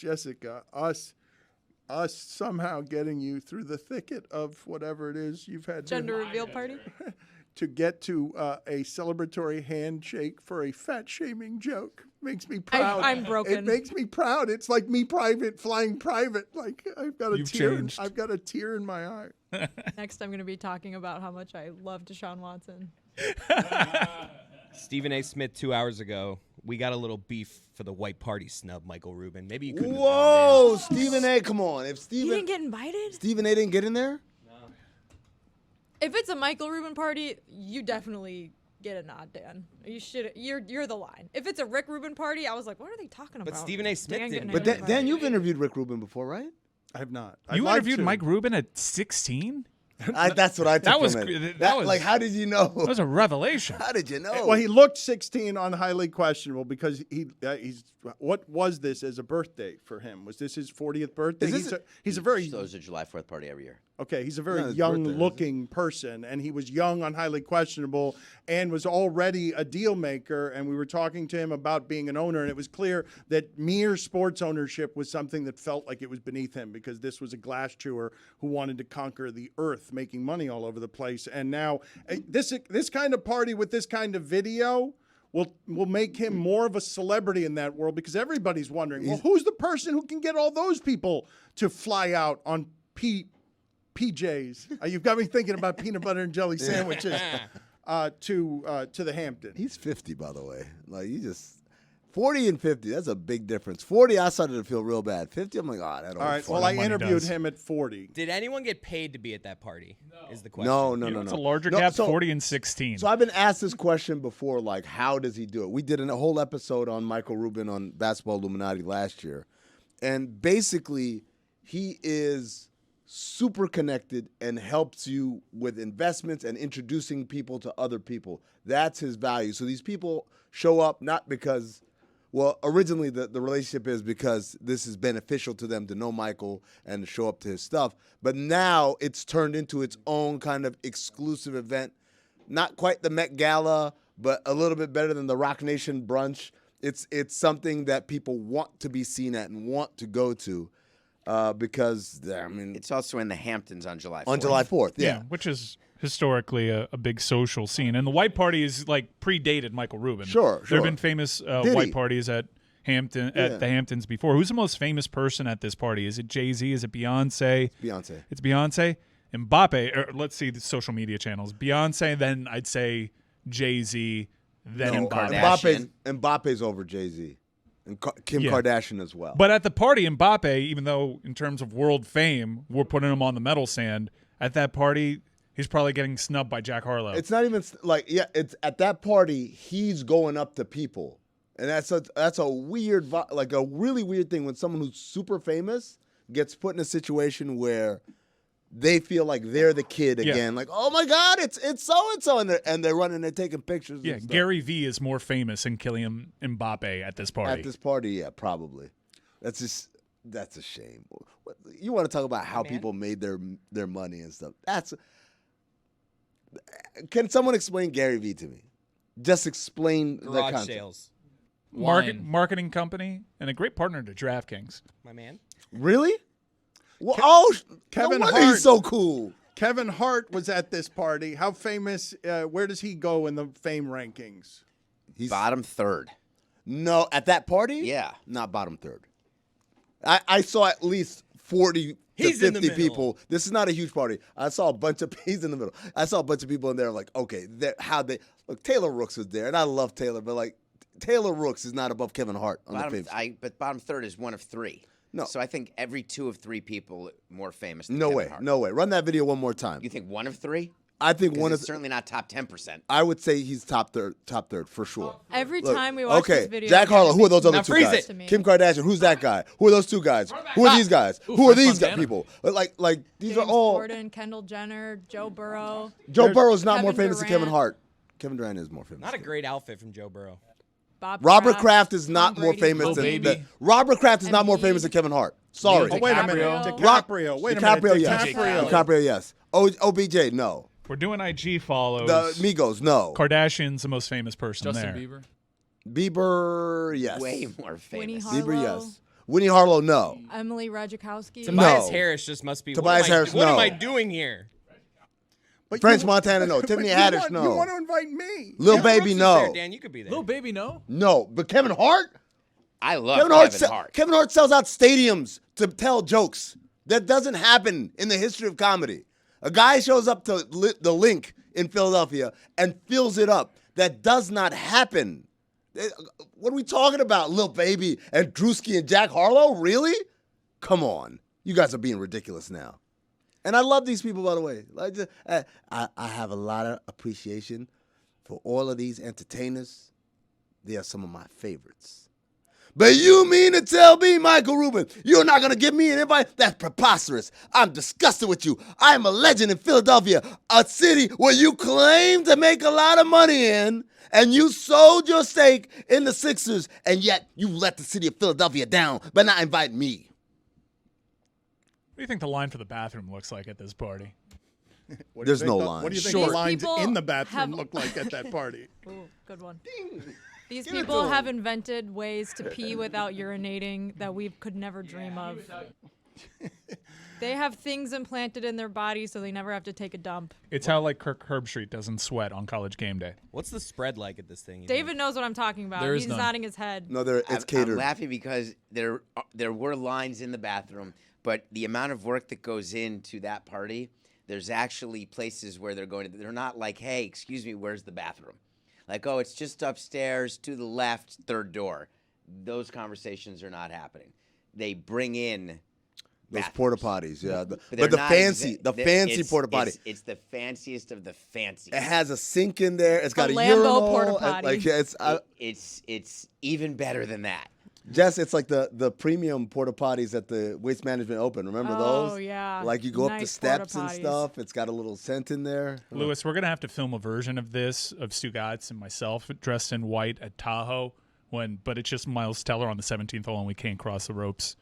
Jessica, us somehow getting you through the thicket of whatever it is you've had Gender reveal party? to get to a celebratory handshake for a fat-shaming joke makes me proud. I'm broken. It makes me proud. It's like me flying private. Like I've got a You've tear. changed. I've got a tear in my eye. Next, I'm going to be talking about how much I love Deshaun Watson. Stephen A. Smith 2 hours ago, we got a little beef for the white party snub, Michael Rubin. Maybe you could. Whoa, Stephen A., come on. If You didn't get invited? Stephen A. didn't get in there? If it's a Michael Rubin party, you definitely get a nod, Dan. You should. You're the line. If it's a Rick Rubin party, I was like, what are they talking about? But Stephen A. Smith Dan didn't. getting But invited. Dan, you've interviewed Rick Rubin before, right? I have not. You I'd like interviewed to. Mike Rubin at 16? That's what I took That was from it. that was like, how did you know? That was a revelation. How did you know? Well, he looked 16 on Highly Questionable because he's. What was this as a birthday for him? Was this his 40th birthday? He's a very. Throws a July 4th party every year. Okay, he's a very his young-looking person, and he was young on Highly Questionable and was already a deal maker, and we were talking to him about being an owner, and it was clear that mere sports ownership was something that felt like it was beneath him because this was a glass chewer who wanted to conquer the earth, making money all over the place. And now this kind of party with this kind of video will make him more of a celebrity in that world because everybody's wondering, well, who's the person who can get all those people to fly out on PJs. You've got me thinking about peanut butter and jelly sandwiches to the Hamptons. He's 50, by the way. Like, you just 40 and 50. That's a big difference. 40, I started to feel real bad. 50, I'm like, that. All right. Well, I interviewed him at 40. Did anyone get paid to be at that party? No. Is the question. No. It's a larger gap, 40 and 16. So I've been asked this question before, like, how does he do it? We did a whole episode on Michael Rubin on Basketball Illuminati last year, and basically, he is super connected and helps you with investments and introducing people to other people. That's his value. So these people show up not because, well, originally the relationship is because this is beneficial to them to know Michael and to show up to his stuff. But now it's turned into its own kind of exclusive event. Not quite the Met Gala, but a little bit better than the Rock Nation brunch. It's something that people want to be seen at and want to go to. Because I mean, it's also in the Hamptons on July 4th. On July 4th, yeah. Which is historically a big social scene. And the white party is like predated Michael Rubin. Sure. There have been famous white parties at the Hamptons before. Who's the most famous person at this party? Is it Jay-Z? Is it Beyonce? Beyonce. It's Beyonce. Mbappe, or let's see the social media channels. Beyonce, then I'd say Jay-Z, then Mbappe. Mbappe's over Jay-Z. And Kim Kardashian as well. But at the party, Mbappe, even though in terms of world fame, we're putting him on the medal stand, at that party, he's probably getting snubbed by Jack Harlow. It's not even like, it's at that party, he's going up to people. And that's a weird, like a really weird thing when someone who's super famous gets put in a situation where they feel like they're the kid again. Like, oh my God, it's so-and-so. And they're running, they're taking pictures. Yeah, Gary Vee is more famous than Kylian Mbappe at this party. At this party, yeah, probably. That's a shame. You want to talk about how people made their money and stuff. Can someone explain Gary Vee to me? Just explain the Garage concept. sales. Marketing company and a great partner to DraftKings. My man. Really? Well, Kevin no wonder Hart. he's so cool. Kevin Hart was at this party. How famous? Where does he go in the fame rankings? He's bottom third. No, at that party? Yeah. Not bottom third. I saw at least 40 He's to in the 50 middle. people. This is not a huge party. I saw a bunch of he's in the middle. I saw a bunch of people in there like, okay, look, Taylor Rooks was there, and I love Taylor, but like Taylor Rooks is not above Kevin Hart on the fame. But bottom third is one of three. No. So I think every 2 of 3 people more famous than No Kevin way. Hart. No way. Run that video one more time. You think 1 of 3? I think one of certainly not top 10%. I would say he's top third for sure. Every time we watch this video, Jack Harlow. Who are those other two freeze guys? it. Kim Kardashian. Who's that guy? Who are those two guys? Who are these guys? Who are these people? Like these James are all. Corden, Kendall Jenner, Joe Burrow. Joe Burrow's not more Kevin famous than Kevin Durant. Hart. Kevin Durant is more famous. Not a great outfit from Joe Burrow. Robert Kraft is not Tom more Brady. famous Oh, than baby. Robert Kraft is not more Embiid. famous than Kevin Hart. Sorry. Oh, wait a minute. DiCaprio. DiCaprio. Wait a minute. DiCaprio, yes. DiCaprio. DiCaprio, yes. OBJ, no. We're doing IG follows. The Migos, no. Kardashian's the most famous person Justin there. Bieber. Bieber, yes. Way more Winnie famous. Harlow. Bieber, yes. Winnie Harlow, no. Emily Ratajkowski. Tobias No. Harris just must be. Tobias Harris, What am no. I doing here? But French you- Montana, no. but Tiffany you Haddish, want- no. You want to invite me? Lil Kevin Baby, Brooks is no. there, Dan, you could be there. Little baby, no. No, but Kevin Hart? I love Kevin Kevin Hart, Hart. Kevin Hart sells out stadiums to tell jokes. That doesn't happen in the history of comedy. A guy shows up to the Link in Philadelphia and fills it up. That does not happen. What are we talking about? Lil Baby and Drewski and Jack Harlow? Really? Come on. You guys are being ridiculous now. And I love these people, by the way. I have a lot of appreciation for all of these entertainers. They are some of my favorites. But you mean to tell me, Michael Rubin, you're not going to give me an invite? That's preposterous. I'm disgusted with you. I am a legend in Philadelphia, a city where you claim to make a lot of money in, and you sold your stake in the Sixers, and yet you let the city of Philadelphia down by not inviting me. What do you think the line for the bathroom looks like at this party? What do you There's think no the- line. What do you think Sure. the lines People in the bathroom have- look like at that party? Ooh, good one. These Give it people to 'em. have invented ways to pee without urinating that we could never dream of. They have things implanted in their body so they never have to take a dump. It's how like Kirk Herbstreit doesn't sweat on College game day. What's the spread like at this thing? you David think? knows what I'm talking about. There is He's none. nodding his head. No, it's I'm catered. laughing because there were lines in the bathroom, but the amount of work that goes into that party, there's actually places where they're not like, hey, excuse me, where's the bathroom? Like, oh, it's just upstairs to the left, third door. Those conversations are not happening. They bring in Those bathrooms. porta potties, yeah. But But they're the not fancy, exa- the they- fancy it's- porta potty. It's the fanciest of the fancy. It has a sink in there. It's got a Lambo urinal. porta and, potty. Like it's It's even better than that. Jess, it's like the premium porta potties at the Waste Management Open. Remember those? Oh, yeah. Like you go up the Nice porta steps and potties. stuff. It's got a little scent in there. Lewis, we're gonna have to film a version of this of Stugotz and myself dressed in white at Tahoe but it's just Miles Teller on the 17th hole and we can't cross the ropes.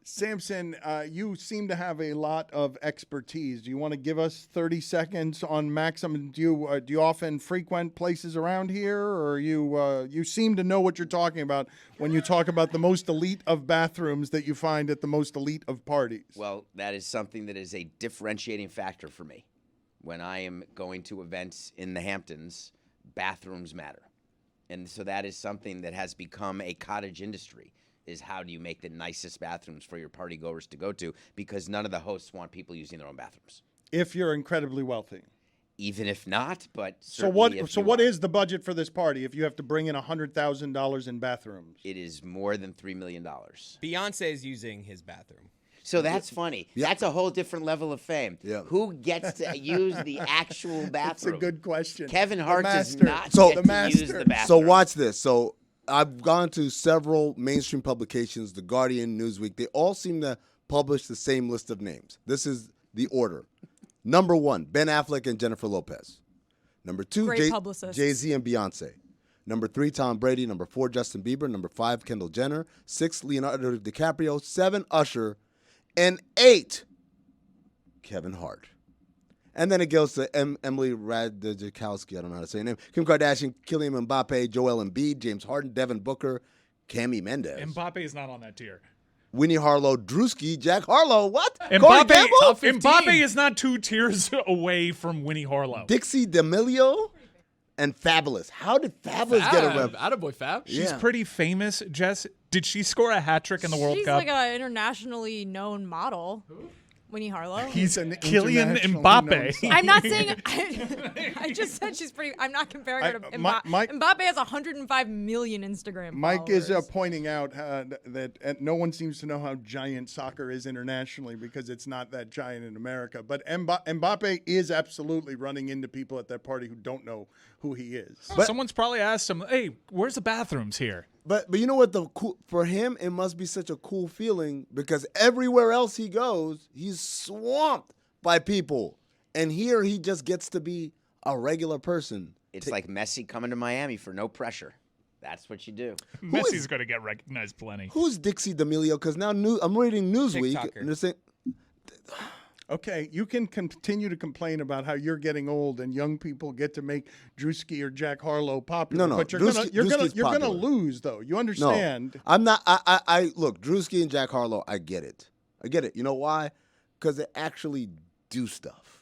Samson, you seem to have a lot of expertise. Do you want to give us 30 seconds on Maxim? Do you often frequent places around here, or you seem to know what you're talking about when you talk about the most elite of bathrooms that you find at the most elite of parties? Well, that is something that is a differentiating factor for me. When I am going to events in the Hamptons, bathrooms matter. And so that is something that has become a cottage industry, is how do you make the nicest bathrooms for your party goers to go to, because none of the hosts want people using their own bathrooms. If you're incredibly wealthy. Even if not, but So what certainly if so you what are. is the budget for this party if you have to bring in $100,000 in bathrooms? It is more than $3 million. Beyonce is using his bathroom. So that's funny. Yeah. That's a whole different level of fame. Yeah. Who gets to use the actual bathroom? That's a good question. Kevin The Hart does master. not So- get The to master. use the bathroom. So watch this. So I've gone to several mainstream publications, The Guardian, Newsweek. They all seem to publish the same list of names. This is the order. Number 1, Ben Affleck and Jennifer Lopez. Number 2, Great publicists. Jay-Z and Beyonce. Number 3, Tom Brady. Number 4, Justin Bieber. Number 5, Kendall Jenner. 6, Leonardo DiCaprio. 7, Usher. And 8, Kevin Hart. And then it goes to Emily Ratajkowski, I don't know how to say her name, Kim Kardashian, Kylian Mbappe, Joel Embiid, James Harden, Devin Booker, Cami Mendes, Mbappe is not on that tier. Winnie Harlow, Drewski, Jack Harlow, what? Corey Mbappe, Campbell? Mbappe is not 2 tiers away from Winnie Harlow. Dixie D'Amelio, and Fabulous. How did Fabulous get a rep? Attaboy, Fab. She's Yeah. pretty famous, Jess. Did she score a hat trick in the World She's Cup? like an internationally known model. Winnie Harlow. He's an Kylian internationally Mbappe. known star. I'm not saying. I just said she's pretty. I'm not comparing her to Mbappe. Mike- Mbappe has 105 million Instagram Mike is followers. pointing out that no one seems to know how giant soccer is internationally because it's not that giant in America. But Mbappe is absolutely running into people at that party who don't know who he is. Someone's probably asked him, "Hey, where's the bathrooms here?" But you know what? For him, it must be such a cool feeling because everywhere else he goes, he's swamped by people, and here he just gets to be a regular person. It's like Messi coming to Miami for no pressure. That's what you do. Messi's going to get recognized plenty. Who's Dixie D'Amelio? Because now I'm reading Newsweek, TikToker. and they're saying Okay, you can continue to complain about how you're getting old and young people get to make Drewski or Jack Harlow popular. No, But you're Drewski's gonna popular. lose though. You No, understand? I'm not. I look, Drewski and Jack Harlow. I get it. You know why? Because they actually do stuff.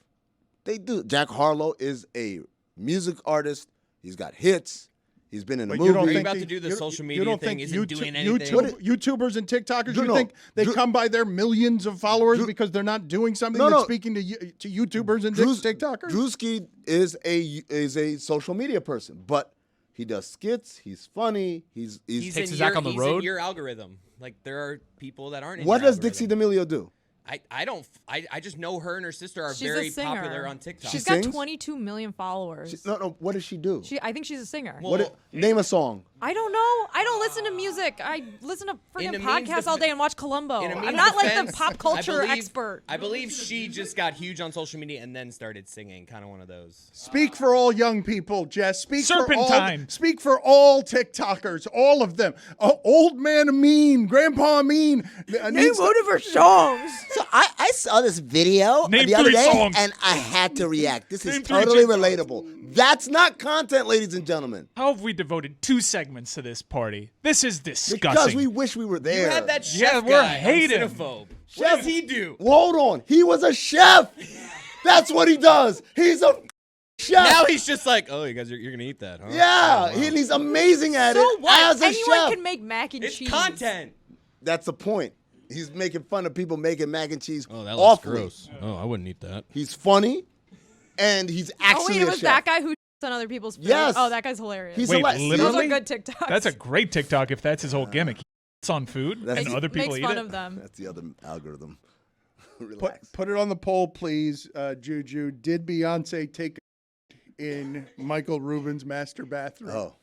They do. Jack Harlow is a music artist. He's got hits. He's been in a But movie. you don't Are you think about they- to do the you- social you media don't thing? think Isn't doing anything? YouTubers and TikTokers, Drew, you no. think they Drew- come by their millions of followers Drew- because they're not doing something No, that's no. speaking to YouTubers and TikTokers? Drewski is a social media person, but he does skits. He's funny. He's He's Takes in his act your, on the he's road? in your algorithm. Like there are people that aren't. In what your does Dixie algorithm. D'Amelio do? I don't. I just know her and her sister are She's a very singer. popular on TikTok. She's She got sings? 22 million followers. No. What does she do? I think she's a singer. Well, Name a song. I don't know. I don't listen to music. I listen to In freaking a meme's podcasts all defe- day and watch Columbo. in a I'm meme's not like the defense, pop culture I believe, expert. I believe she just got huge on social media and then started singing. Kind of one of those. Speak for all young people, Jess. Serpentine. Speak for all TikTokers, all of them. Old man Amin, Grandpa Amin. Name one of her songs. So I saw this video Name the other 3 day, songs. and I had to react. This is Name 3 totally TikToks. relatable. That's not content, ladies and gentlemen. How have we devoted 2 segments to this party? This is disgusting. Because we wish we were You there. had that chef Yeah, we're guy on hating. Cinephobe. What does he do? Well, hold on. He was a chef. That's what he does. He's a chef. Now he's just like, oh, you guys, you're gonna eat that, huh? yeah, Oh, wow. he's amazing at So it what? as a Anyone chef. can make mac and It's cheese. content. That's the point. He's making fun of people making mac and cheese Oh, that looks awfully. gross. Oh, I wouldn't eat that. He's funny, and he's Oh actually wait, it a was chef. that guy who on other people's food. Yes. Oh, that guy's hilarious. He's Wait, a Those literally? are good TikToks. That's a great TikTok if that's his whole gimmick. It's on food That's- and other people makes eat fun it. of them. That's the other algorithm. Relax. Put it on the poll, please, Juju. Did Beyonce take in Michael Rubin's master bathroom? Oh.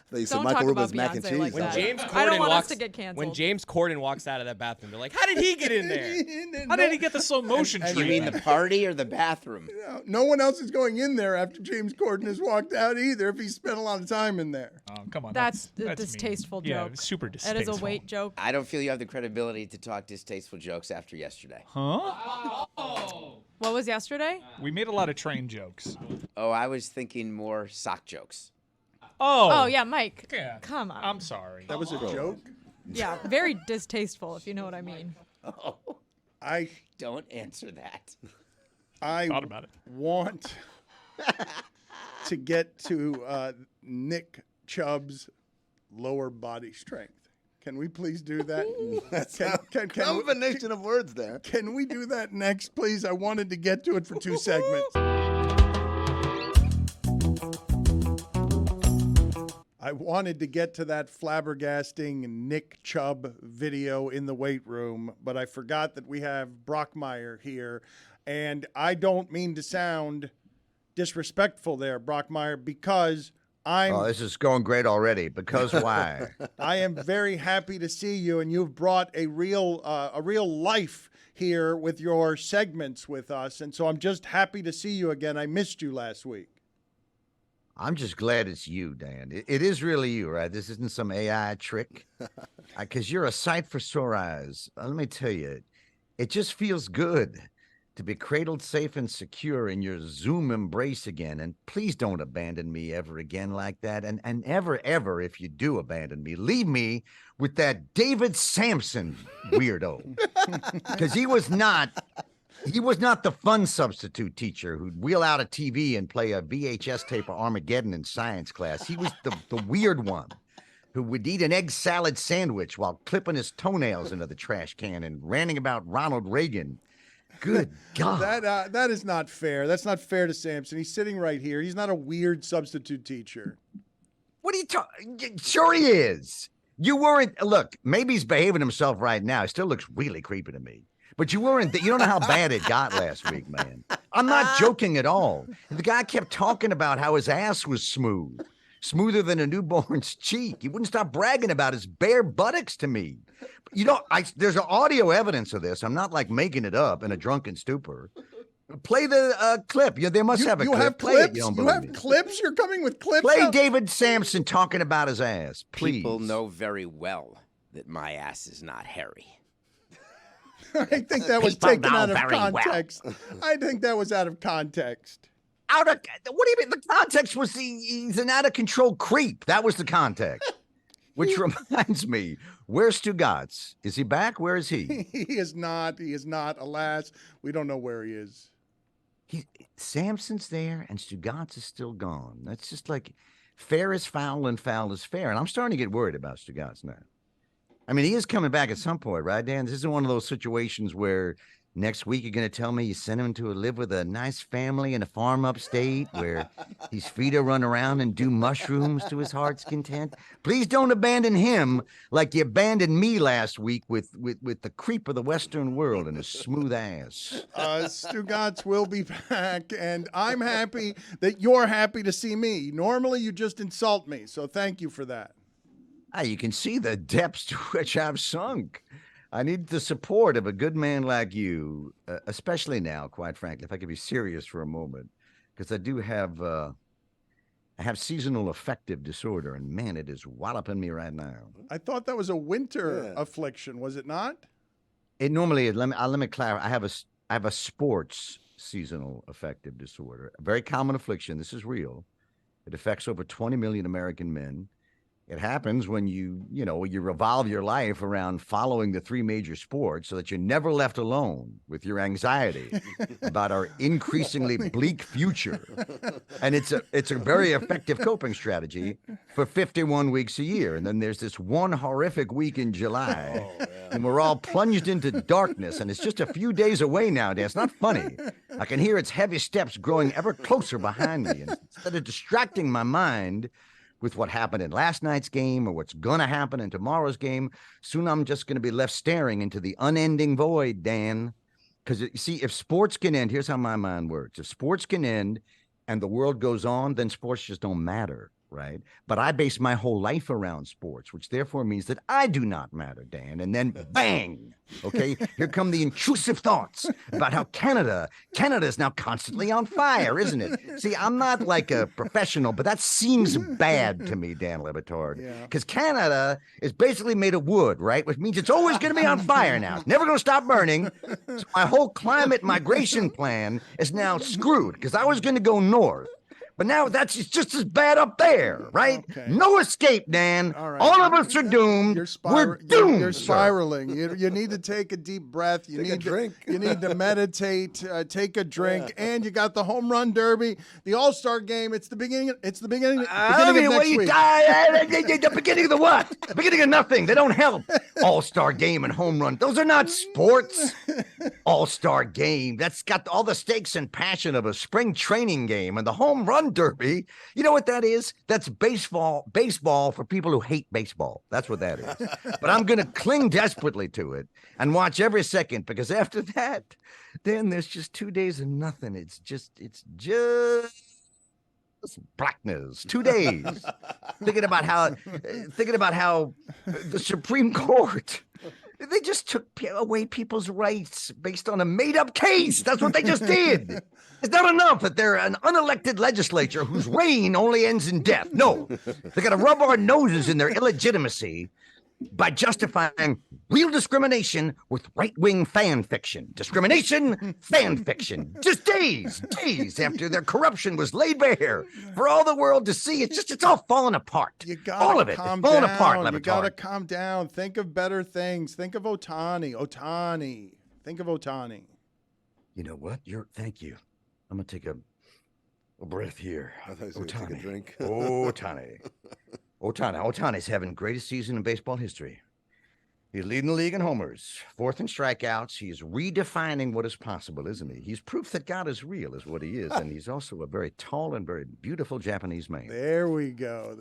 I thought you said Don't Michael talk Rubin's about mac and Beyonce cheese. like When that. James I don't Corden want us walks, to get canceled. when James Corden walks out of that bathroom, they're like, how did he get in there? How did he get the slow motion and You treatment? mean the party or the bathroom? No one else is going in there after James Corden has walked out either if he spent a lot of time in there. Oh, come on. That's a mean. distasteful Yeah, joke. super That distasteful. is a weight joke. I don't feel you have the credibility to talk distasteful jokes after yesterday. Huh? What was yesterday? We made a lot of train jokes. Oh, I was thinking more sock jokes. Oh yeah, Mike. Yeah. Come on. I'm sorry. That was a joke. Yeah, very distasteful, if you know what I mean. I Don't answer that. Thought about it. want to get to Nick Chubb's lower body strength. Can we please do that? That's Can- a can- can we- combination of words there. Can we do that next, please? I wanted to get to it for 2 segments. I wanted to get to that flabbergasting Nick Chubb video in the weight room, but I forgot that we have Brockmire here. And I don't mean to sound disrespectful there, Brockmire, because Oh, this is going great already. Because why? I am very happy to see you, and you've brought a real life here with your segments with us, and so I'm just happy to see you again. I missed you last week. I'm just glad it's you, Dan. It is really you, right? This isn't some AI trick. Because you're a sight for sore eyes. Let me tell you, it just feels good to be cradled safe and secure in your Zoom embrace again. And please don't abandon me ever again like that. And ever, if you do abandon me, leave me with that David Samson weirdo. Because he was not the fun substitute teacher who'd wheel out a TV and play a VHS tape of Armageddon in science class. He was the weird one who would eat an egg salad sandwich while clipping his toenails into the trash can and ranting about Ronald Reagan. Good God. That is not fair. That's not fair to Samson. He's sitting right here. He's not a weird substitute teacher. What are you talking? Sure he is. You weren't. Look, maybe he's behaving himself right now. He still looks really creepy to me. But you weren't. You don't know how bad it got last week, man. I'm not joking at all. The guy kept talking about how his ass was smooth, smoother than a newborn's cheek. He wouldn't stop bragging about his bare buttocks to me. You know, there's audio evidence of this. I'm not like making it up in a drunken stupor. Play the clip. Yeah, they must have a You clip. have Play clips? it. You don't You believe have me. clips? You're coming with clips? Play now? David Samson talking about his ass, please. People know very well that my ass is not hairy. I think that was People taken know out of very well. context. I think that was out of context. What do you mean? The context was he's an out of control creep. That was the context. Which reminds me, where's Stugotz? Is he back? Where is he? He is not. He is not. Alas, we don't know where he is. Samson's there and Stugotz is still gone. That's just like fair is foul and foul is fair. And I'm starting to get worried about Stugotz now. I mean, he is coming back at some point, right, Dan? This isn't one of those situations where next week you're going to tell me you sent him to live with a nice family in a farm upstate where he's free to run around and do mushrooms to his heart's content. Please don't abandon him like you abandoned me last week with the creep of the Western world and his smooth ass. Stugotz will be back, and I'm happy that you're happy to see me. Normally, you just insult me, so thank you for that. You can see the depths to which I've sunk. I need the support of a good man like you, especially now, quite frankly, if I could be serious for a moment, because I do have I have seasonal affective disorder, and man, it is walloping me right now. I thought that was a winter affliction, was it not? It normally is. Let me clarify. I have a sports seasonal affective disorder, a very common affliction. This is real. It affects over 20 million American men. It happens when you revolve your life around following the three major sports so that you're never left alone with your anxiety about our increasingly bleak future. And it's a very effective coping strategy for 51 weeks a year. And then there's this one horrific week in July, and we're all plunged into darkness, and it's just a few days away now, Dan. It's not funny. I can hear its heavy steps growing ever closer behind me. And instead of distracting my mind with what happened in last night's game or what's going to happen in tomorrow's game, soon I'm just going to be left staring into the unending void, Dan. Because, you see, if sports can end, here's how my mind works. If sports can end and the world goes on, then sports just don't matter, right? But I base my whole life around sports, which therefore means that I do not matter, Dan. And then bang, okay, here come the intrusive thoughts about how Canada is now constantly on fire, isn't it? See, I'm not like a professional, but that seems bad to me, Dan Le Batard. Because Canada is basically made of wood, right? Which means it's always going to be on fire now. It's never going to stop burning. So my whole climate migration plan is now screwed because I was going to go north. But now it's just as bad up there, right? Okay. No escape, Dan. All of us are doomed. We're doomed. You're spiraling. You need to take a deep breath. You need a drink. You need to meditate. Take a drink, and you got the home run derby, the All-Star game. It's the beginning. It's the beginning. Of next week. The beginning of the what? The beginning of nothing. They don't help. All-Star game and home run. Those are not sports. All-Star game. That's got all the stakes and passion of a spring training game, and the home run derby. You know what that is? That's baseball for people who hate baseball. That's what that is. But I'm going to cling desperately to it and watch every second, because after that, then there's just 2 days of nothing. It's just blackness. 2 days. thinking about how the Supreme Court, they just took away people's rights based on a made-up case. That's what they just did. It's not enough that they're an unelected legislature whose reign only ends in death. No, they got to rub our noses in their illegitimacy by justifying real discrimination with right-wing fan fiction. Discrimination, fan fiction. Just days after their corruption was laid bare for all the world to see. It's all falling apart. You gotta all of it. calm It's falling down. apart, Le You Batard. gotta calm down. Think of better things. Think of Ohtani. Think of Ohtani. You know what? Thank you. I'm gonna take a breath here. I thought you were gonna take a drink. Ohtani's having the greatest season in baseball history. He's leading the league in homers, fourth in strikeouts. He's redefining what is possible, isn't he? He's proof that God is real, is what he is, and he's also a very tall and very beautiful Japanese man. There we go.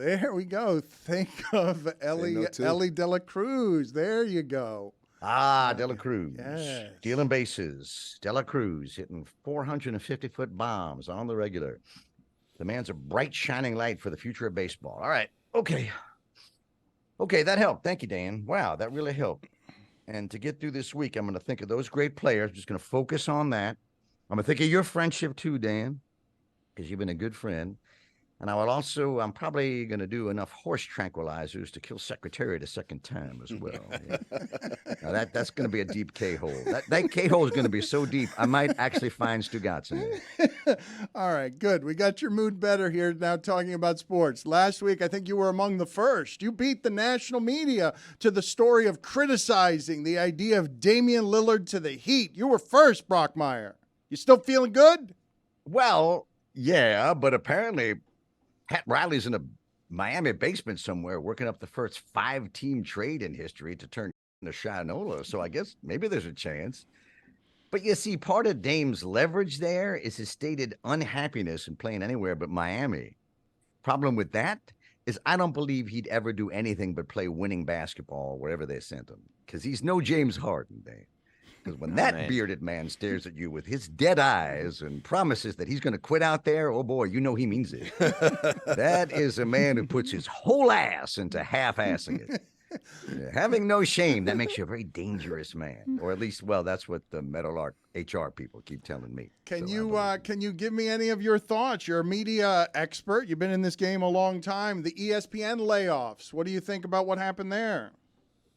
Think of Ellie De La Cruz. There you go. De La Cruz. Yes. Stealing bases. De La Cruz hitting 450-foot bombs on the regular. The man's a bright, shining light for the future of baseball. All right. Okay, that helped. Thank you, Dan. Wow, that really helped. And to get through this week, I'm going to think of those great players. I'm just going to focus on that. I'm going to think of your friendship too, Dan, because you've been a good friend. And I'm probably going to do enough horse tranquilizers to kill Secretariat a second time as well. Yeah. Now that's going to be a deep K-hole. That K-hole is going to be so deep, I might actually find Stugotz in there. All right, good. We got your mood better here now talking about sports. Last week, I think you were among the first. You beat the national media to the story of criticizing the idea of Damian Lillard to the Heat. You were first, Brockmire. You still feeling good? Well, yeah, but apparently Pat Riley's in a Miami basement somewhere working up the first 5-team trade in history to turn into Shinola. So I guess maybe there's a chance. But you see, part of Dame's leverage there is his stated unhappiness in playing anywhere but Miami. Problem with that is I don't believe he'd ever do anything but play winning basketball wherever they sent him. Because he's no James Harden, Dame. Because when that bearded man stares at you with his dead eyes and promises that he's going to quit out there, oh boy, you know he means it. That is a man who puts his whole ass into half-assing it. Having no shame, that makes you a very dangerous man. Or at least, well, that's what the Metal HR people keep telling me. Can you give me any of your thoughts? You're a media expert. You've been in this game a long time. The ESPN layoffs. What do you think about what happened there?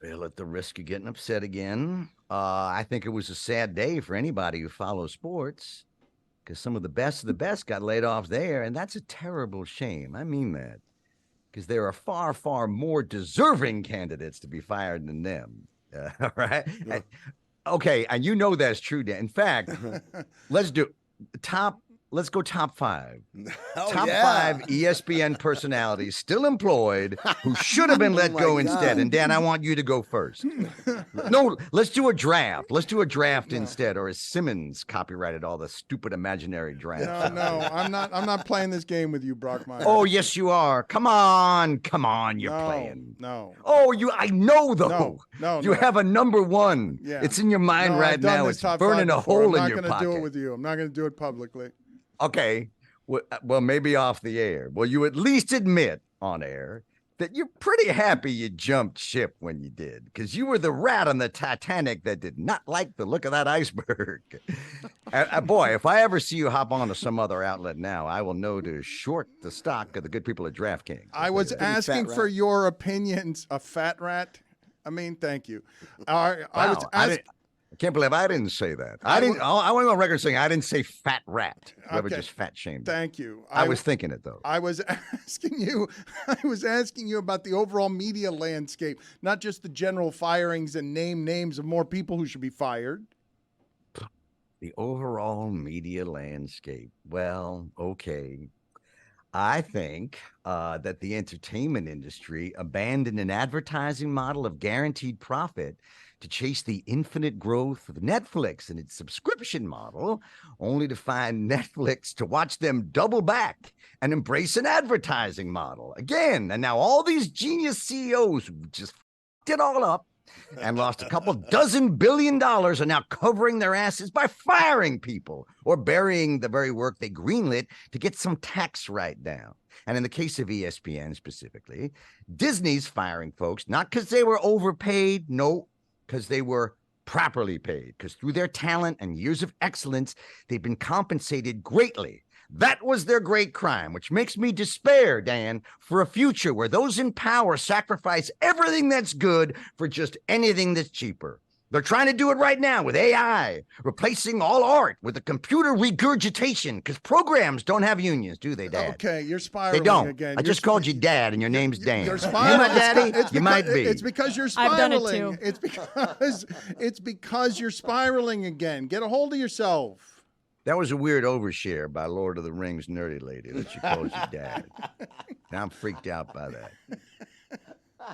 Well, at the risk of getting upset again, I think it was a sad day for anybody who follows sports because some of the best got laid off there, and that's a terrible shame. I mean that because there are far, far more deserving candidates to be fired than them. All right? Yeah. Okay, and you know that's true, Dan. In fact, let's go top 5. Top 5 ESPN personalities still employed who should have been let go instead. And Dan, I want you to go first. No, let's do a draft. Let's do a draft instead. Or as Simmons copyrighted all the stupid imaginary drafts. No, I'm not playing this game with you, Brockmire. Oh, yes, you are. Come on, you're playing. No. Oh, I know though. No. You have a number 1. Yeah. It's in your mind right now. It's burning a hole in your pocket. I'm not going to do it with you. I'm not going to do it publicly. Okay, well, maybe off the air. Will you at least admit on air that you're pretty happy you jumped ship when you did? Because you were the rat on the Titanic that did not like the look of that iceberg. Boy, if I ever see you hop on to some other outlet now, I will know to short the stock of the good people at DraftKings. I was asking for your opinions. A fat rat? I mean, thank you. I can't believe I didn't say that. I want to go on record saying I didn't say fat rat. Whoever just fat shamed. Thank you. I was thinking it though. I was asking you about the overall media landscape, not just the general firings and names of more people who should be fired. The overall media landscape. Well, okay. I think that the entertainment industry abandoned an advertising model of guaranteed profit to chase the infinite growth of Netflix and its subscription model, only to find Netflix to watch them double back and embrace an advertising model again. And now all these genius CEOs who just f***ed it all up and lost a couple $12 billion are now covering their asses by firing people or burying the very work they greenlit to get some tax write-down. And in the case of ESPN specifically, Disney's firing folks, not because they were overpaid, no, because they were properly paid, because through their talent and years of excellence, they've been compensated greatly. That was their great crime, which makes me despair, Dan, for a future where those in power sacrifice everything that's good for just anything that's cheaper. They're trying to do it right now with AI, replacing all art with a computer regurgitation, because programs don't have unions, do they, Dad? Okay, you're spiraling They don't. again. I just called you Dad, and your name's Dan. You're You spiraling. my daddy? You might be. It's because you're I've spiraling. done it too. It's because you're spiraling again. Get a hold of yourself. That was a weird overshare by Lord of the Rings nerdy lady that she calls you Dad. Now I'm freaked out by that.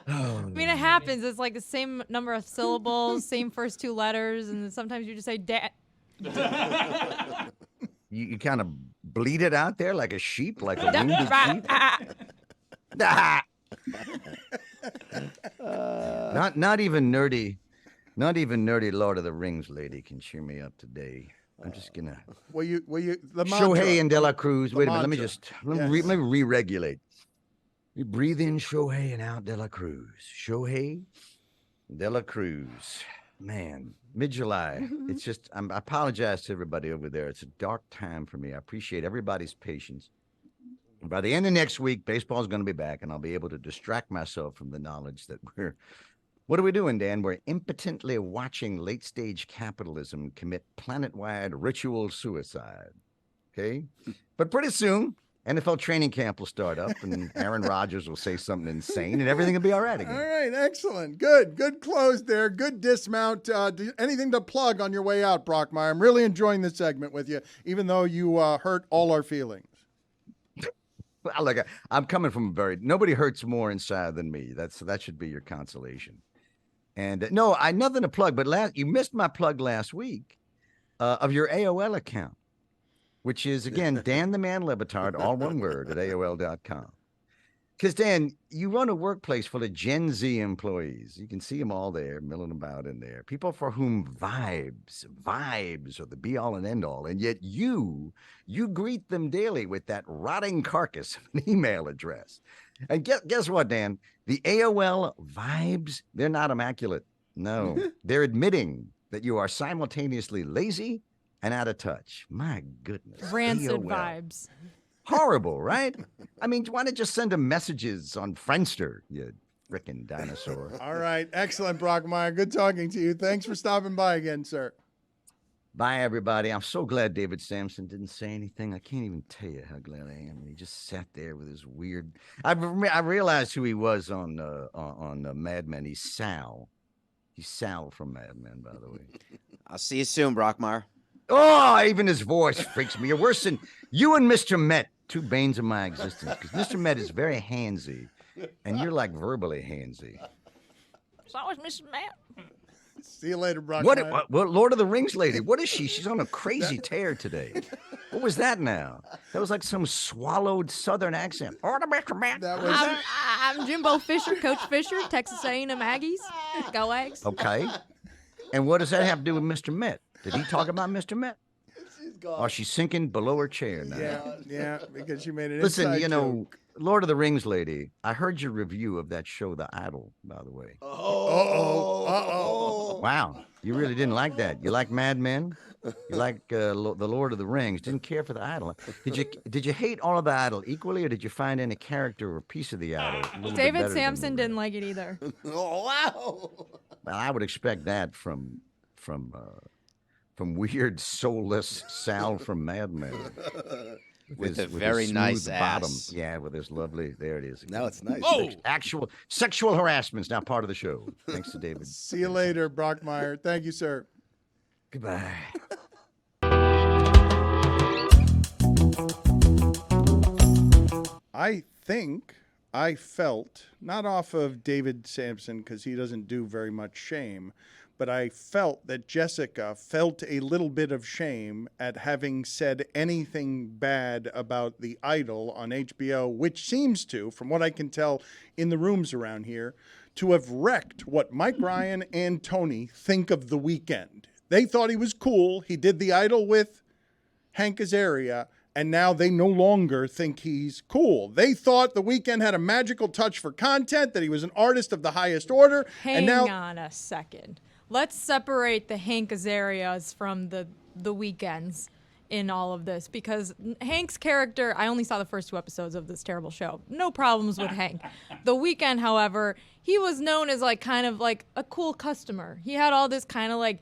I mean, it happens. It's like the same number of syllables, same first 2 letters, and then sometimes you just say dad. You kind of bleed it out there like a sheep, like a wounded sheep. Not even nerdy Lord of the Rings lady can cheer me up today. I'm just gonna. Will you? The Shohei and De La Cruz. Wait a minute. Let me Yes. re-regulate. You breathe in Shohei and out De La Cruz. Shohei, De La Cruz. Man, mid-July. It's just, I apologize to everybody over there. It's a dark time for me. I appreciate everybody's patience. By the end of next week, baseball is going to be back, and I'll be able to distract myself from the knowledge that what are we doing, Dan? We're impotently watching late-stage capitalism commit planet-wide ritual suicide. Okay? But pretty soon, NFL training camp will start up, and Aaron Rodgers will say something insane, and everything will be all right again. All right, excellent. Good close there. Good dismount. Anything to plug on your way out, Brockmire? I'm really enjoying this segment with you, even though you hurt all our feelings. Well, look, I'm coming from nobody hurts more inside than me. That should be your consolation. And no, I nothing to plug, but you missed my plug last week of your AOL account, which is, again, Dan the Man Le Batard, all one word, at AOL.com. Because, Dan, you run a workplace full of Gen Z employees. You can see them all there, milling about in there. People for whom vibes are the be-all and end-all. And yet you greet them daily with that rotting carcass of an email address. And guess what, Dan? The AOL vibes, they're not immaculate. No, they're admitting that you are simultaneously lazy and out of touch. My goodness. Rancid AOL. vibes. Horrible, right? I mean, why not just send them messages on Friendster, you frickin' dinosaur? All right, excellent, Brockmire. Good talking to you. Thanks for stopping by again, sir. Bye, everybody. I'm so glad David Samson didn't say anything. I can't even tell you how glad I am. He just sat there with his weird. I realized who he was on Mad Men. He's Sal. He's Sal from Mad Men, by the way. I'll see you soon, Brockmire. Oh, even his voice freaks me. You're worse than you and Mr. Met, two banes of my existence. Because Mr. Met is very handsy, and you're like verbally handsy. So was Mr. Matt. See you later, Brockmire. What Lord of the Rings lady? What is she? She's on a crazy tear today. What was that now? That was like some swallowed Southern accent. Order, Mr. Matt. That was I'm Jimbo Fisher, Coach Fisher, Texas A&M Aggies. Go Ags. Okay. And what does that have to do with Mr. Met? Did he talk about Mr. Met? She's gone. Oh, she's sinking below her chair now. yeah, because you made it. Listen, Lord of the Rings lady, I heard your review of that show, The Idol, by the way. Uh-oh. Wow. You really didn't like that. You like Mad Men? You like the Lord of the Rings? Didn't care for The Idol. Did you hate all of The Idol equally, or did you find any character or piece of The Idol a little bit David better Samson than didn't like it either. Oh, wow. Well, I would expect that from weird, soulless Sal from Mad Men. With his a very smooth nice bottom. ass. Yeah, with his lovely, there it is. Now it's nice. Oh! Actual sexual harassment's now part of the show. Thanks to David. See you later, Brockmire. Thank you, sir. Goodbye. I think I felt, not off of David Samson because he doesn't do very much shame, but I felt that Jessica felt a little bit of shame at having said anything bad about The Idol on HBO, which seems to, from what I can tell in the rooms around here, to have wrecked what Mike Ryan and Tony think of The Weeknd. They thought he was cool. He did The Idol with Hank Azaria, and now they no longer think he's cool. They thought The Weeknd had a magical touch for content, that he was an artist of the highest order. Hang on a second. Let's separate the Hank Azarias from the Weekends in all of this, because Hank's character, I only saw the first 2 episodes of this terrible show. No problems with Hank. The Weeknd, however, he was known as kind of like a cool customer. He had all this kind of like,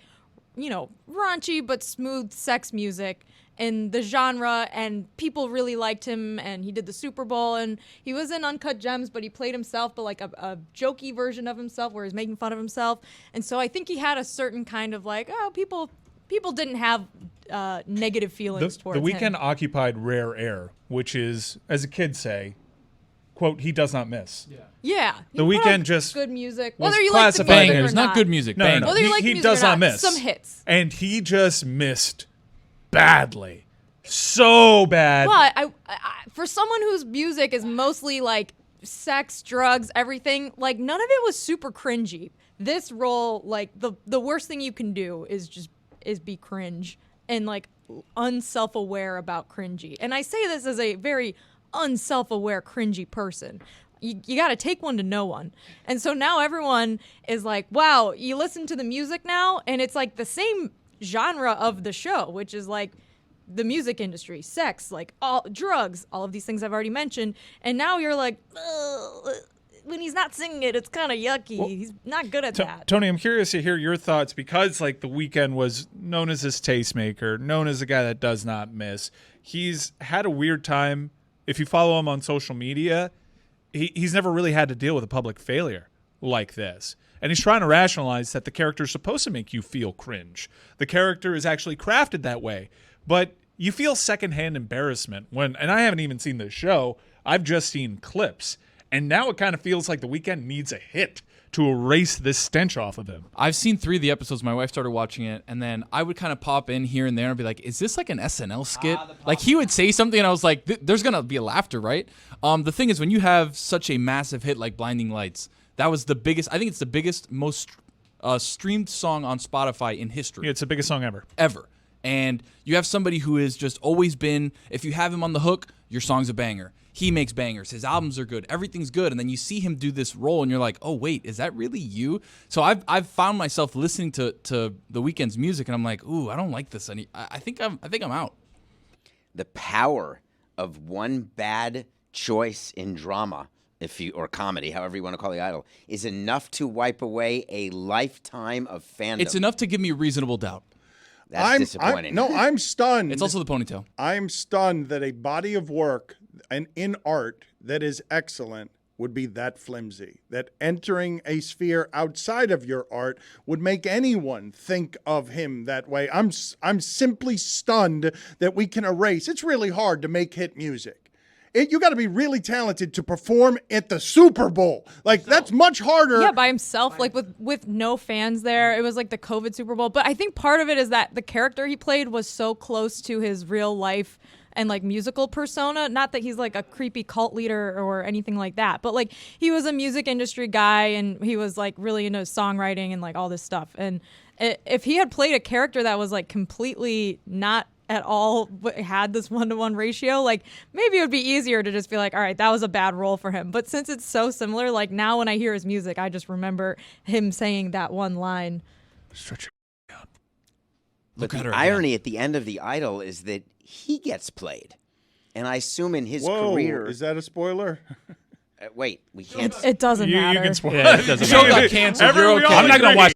raunchy but smooth sex music in the genre, and people really liked him, and he did the Super Bowl, and he was in Uncut Gems, but he played himself, but like a jokey version of himself where he's making fun of himself. And so I think he had a certain kind of like, people didn't have negative feelings towards The him. Weeknd occupied rare air, which is, as a kid say, quote, he does not miss. Yeah. The he put Weeknd out just good music. was Whether you like the classified- music Bangers, or not good music. No, Bangers. no, Whether you like he the music does or not not, miss. some hits. And he just missed badly. So bad. But I, for someone whose music is mostly like sex, drugs, everything, like none of it was super cringy. This role, like the worst thing you can do is be cringe and like unself-aware about cringy. And I say this as a very unself-aware, cringy person. You got to take one to know one. And so now everyone is like, wow, you listen to the music now, and it's like the same genre of the show, which is like the music industry, sex, like all drugs, all of these things I've already mentioned. And now you're like, ugh, when he's not singing it, it's kind of yucky. He's not good at that. Tony, I'm curious to hear your thoughts because, like, The Weeknd was known as this tastemaker, known as a guy that does not miss. He's had a weird time. If you follow him on social media, he's never really had to deal with a public failure like this. And he's trying to rationalize that the character is supposed to make you feel cringe. The character is actually crafted that way. But you feel secondhand embarrassment when, and I haven't even seen the show, I've just seen clips. And now it kind of feels like The Weeknd needs a hit to erase this stench off of him. I've seen 3 of the episodes. My wife started watching it, and then I would kind of pop in here and there and be like, is this like an SNL skit? Like, he would say something, and I was like, there's going to be a laughter, right? The thing is, when you have such a massive hit like Blinding Lights, that was the biggest, I think it's the biggest, most streamed song on Spotify in history. Yeah, it's the biggest song ever. Ever. And you have somebody who has just always been, if you have him on the hook, your song's a banger. He makes bangers. His albums are good. Everything's good. And then you see him do this role, and you're like, oh, wait, is that really you? So I've found myself listening to The Weeknd's music, and I'm like, ooh, I don't like this. I think I'm out. The power of one bad choice in drama, or comedy, however you want to call the Idol, is enough to wipe away a lifetime of fandom. It's enough to give me reasonable doubt. That's disappointing. I'm stunned. It's also the ponytail. I'm stunned that a body of work and in art that is excellent would be that flimsy, that entering a sphere outside of your art would make anyone think of him that way. I'm simply stunned that we can erase. It's really hard to make hit music. You got to be really talented to perform at the Super Bowl. Like, that's much harder. Yeah, by himself, like with no fans there. It was like the COVID Super Bowl. But I think part of it is that the character he played was so close to his real life and like musical persona. Not that he's like a creepy cult leader or anything like that, but like he was a music industry guy and he was like really into songwriting and like all this stuff. And if he had played a character that was like completely not at all had this 1-to-1 ratio, like maybe it would be easier to just be like, all right, that was a bad role for him. But since it's so similar, like now when I hear his music, I just remember him saying that one line. Stretch your out. But the irony at the end of the Idol is that he gets played. And I assume in his career... Is that a spoiler? Wait, we can't... It doesn't matter. You can spoil Yeah, it doesn't Show matter. got canceled. You're okay. I'm not going to watch.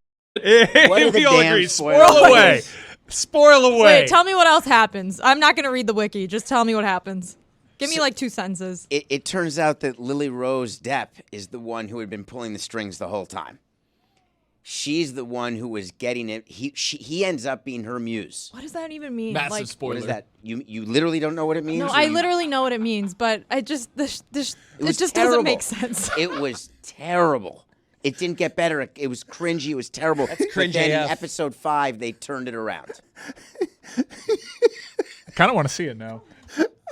What are the We all damn agree. spoilers? Spoil away. Spoil away. Wait, tell me what else happens. I'm not going to read the wiki. Just tell me what happens. Give me like 2 sentences. It turns out that Lily Rose Depp is the one who had been pulling the strings the whole time. She's the one who was getting it. He ends up being her muse. What does that even mean? Massive Like, spoiler. What is that? You literally don't know what it means? no, Or I you- literally know what it means, but I just it was just terrible. doesn't make sense. It was terrible. It didn't get better. It was cringy. It was terrible. But cringe then in AF. episode 5, they turned it around. I kind of want to see it now.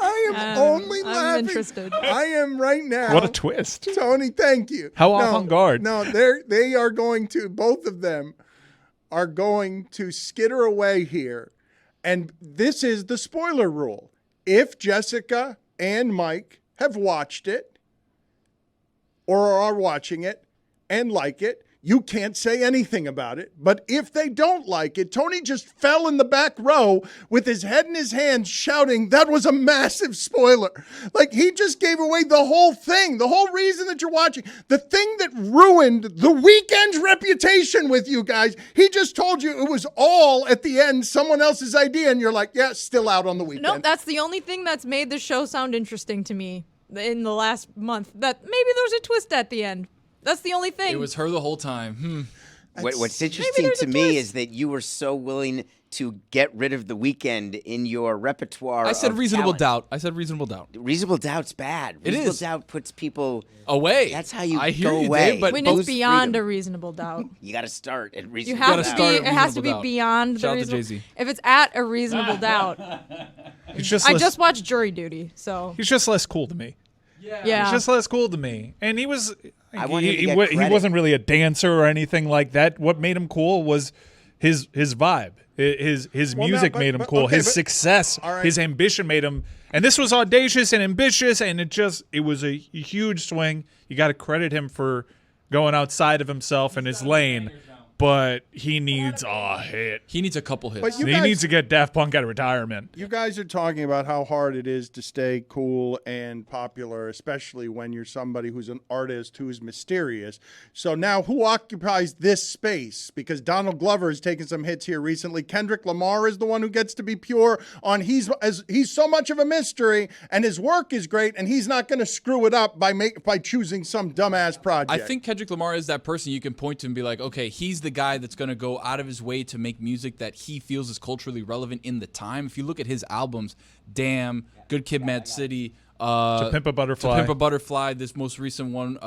I am only I'm laughing. interested. I am right now. What a twist. Tony, thank you. How avant-garde. No, they are going to, both of them are going to skitter away here. And this is the spoiler rule. If Jessica and Mike have watched it or are watching it and like it, you can't say anything about it. But if they don't like it, Tony just fell in the back row with his head in his hands shouting, that was a massive spoiler. Like, he just gave away the whole thing, the whole reason that you're watching, the thing that ruined The Weeknd's reputation with you guys. He just told you it was all at the end someone else's idea, and you're like, yeah, still out on The Weeknd. No, that's the only thing that's made the show sound interesting to me in the last month. That maybe there's a twist at the end. That's the only thing. It was her the whole time. What's interesting there's to a me twist. is that you were so willing to get rid of The Weeknd in your repertoire. I said of reasonable talent. doubt. I said reasonable doubt. Reasonable doubt's bad. It Reasonable is. doubt puts people Away. That's how you I hear go you, away. Dave, but when Lose it's beyond freedom. a reasonable doubt. You got to start at You reasonable have gotta to start be. at It has to be reasonable doubt. beyond Shout the out to reasonable. Jay-Z. If it's at a reasonable doubt, He's just I less, just watched Jury Duty, so he's just less cool to me. yeah. He's just less cool to me. And he was I want him to he, get he credit. wasn't really a dancer or anything like that. What made him cool was his vibe. His Well, no, music but- made him but- cool. okay, his but- success, all right. his ambition made him. And this was audacious and ambitious, and it was a huge swing. You got to credit him for going outside of himself and his lane. but he needs a hit. He needs a couple hits. But you He guys- needs to get Daft Punk out of retirement. You guys are talking about how hard it is to stay cool and popular, especially when you're somebody who's an artist who's mysterious. So now who occupies this space? Because Donald Glover has taken some hits here recently. Kendrick Lamar is the one who gets to be pure on he's so much of a mystery and his work is great and he's not going to screw it up by choosing some dumbass project. I think Kendrick Lamar is that person you can point to and be like, okay, he's the guy that's going to go out of his way to make music that he feels is culturally relevant in the time. If you look at his albums, Damn, Good Kid, Mad City, To Pimp a Butterfly. To Pimp a Butterfly, this most recent one,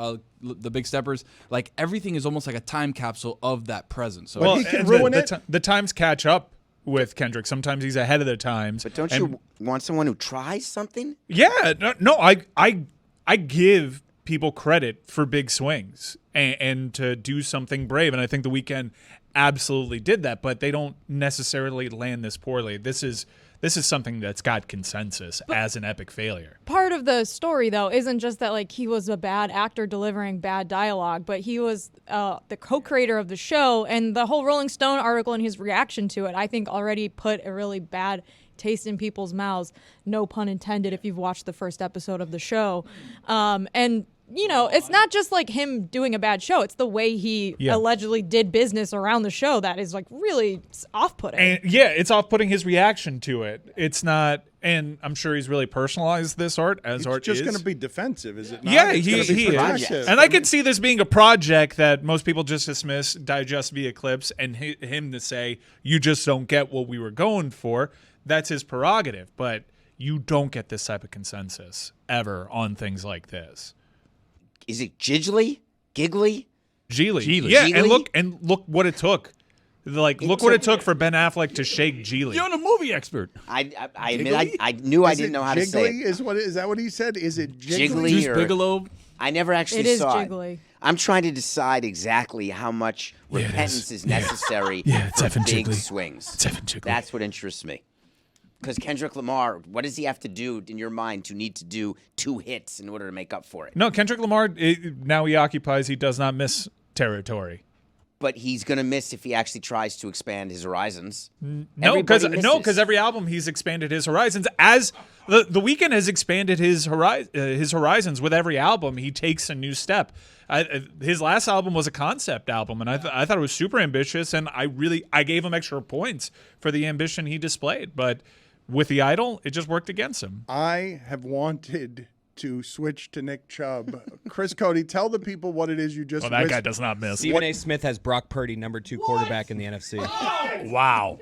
The Big Steppers, like everything is almost like a time capsule of that present. So Well, he can ruin it. The times catch up with Kendrick. Sometimes he's ahead of the times. But don't you want someone who tries something? Yeah, no, I give people credit for big swings and to do something brave, and I think The Weeknd absolutely did that, but they don't necessarily land this poorly. This is something that's got consensus as an epic failure. Part of the story, though, isn't just that like he was a bad actor delivering bad dialogue, but he was the co-creator of the show, and the whole Rolling Stone article and his reaction to it, I think, already put a really bad taste in people's mouths. No pun intended. If you've watched the first episode of the show, and you know, it's not just like him doing a bad show. It's the way he allegedly did business around the show that is like really off-putting. And yeah, it's off-putting his reaction to it. It's not, and I'm sure he's really personalized this art as art just is. going to be defensive, is it not? Yeah, It's he gonna be is. productive. And I can see this being a project that most people just dismiss, digest via clips, and him to say, you just don't get what we were going for. That's his prerogative. But you don't get this type of consensus ever on things like this. Is it Giggly? Geely. Geely. Yeah, Geely? and look what it took. Like, look what it took for Ben Affleck to shake Geely. You're a movie expert. I admit I knew I Is didn't it know how to say jiggly? it. Is that what he said? Is it jiggly? Jiggly Juice or- Bigelow. I never actually It is saw jiggly. it. I'm trying to decide exactly how much repentance is necessary it's for effing big jiggly. swings. It's effing jiggly. That's what interests me. Because Kendrick Lamar, what does he have to do in your mind to need to do 2 hits in order to make up for it? No, Kendrick Lamar, now he occupies, he does not miss territory. But he's going to miss if he actually tries to expand his horizons. No, Everybody because misses. every album he's expanded his horizons. As the Weeknd has expanded his horizons with every album, he takes a new step. His last album was a concept album, and I thought it was super ambitious, and I gave him extra points for the ambition he displayed. But with the Idol, it just worked against him. I have wanted to switch to Nick Chubb. Chris Cody, tell the people what it is you just Well, that guy whispered. does not miss. Stephen A. Smith has Brock Purdy, number 2 quarterback in the NFC. Wow.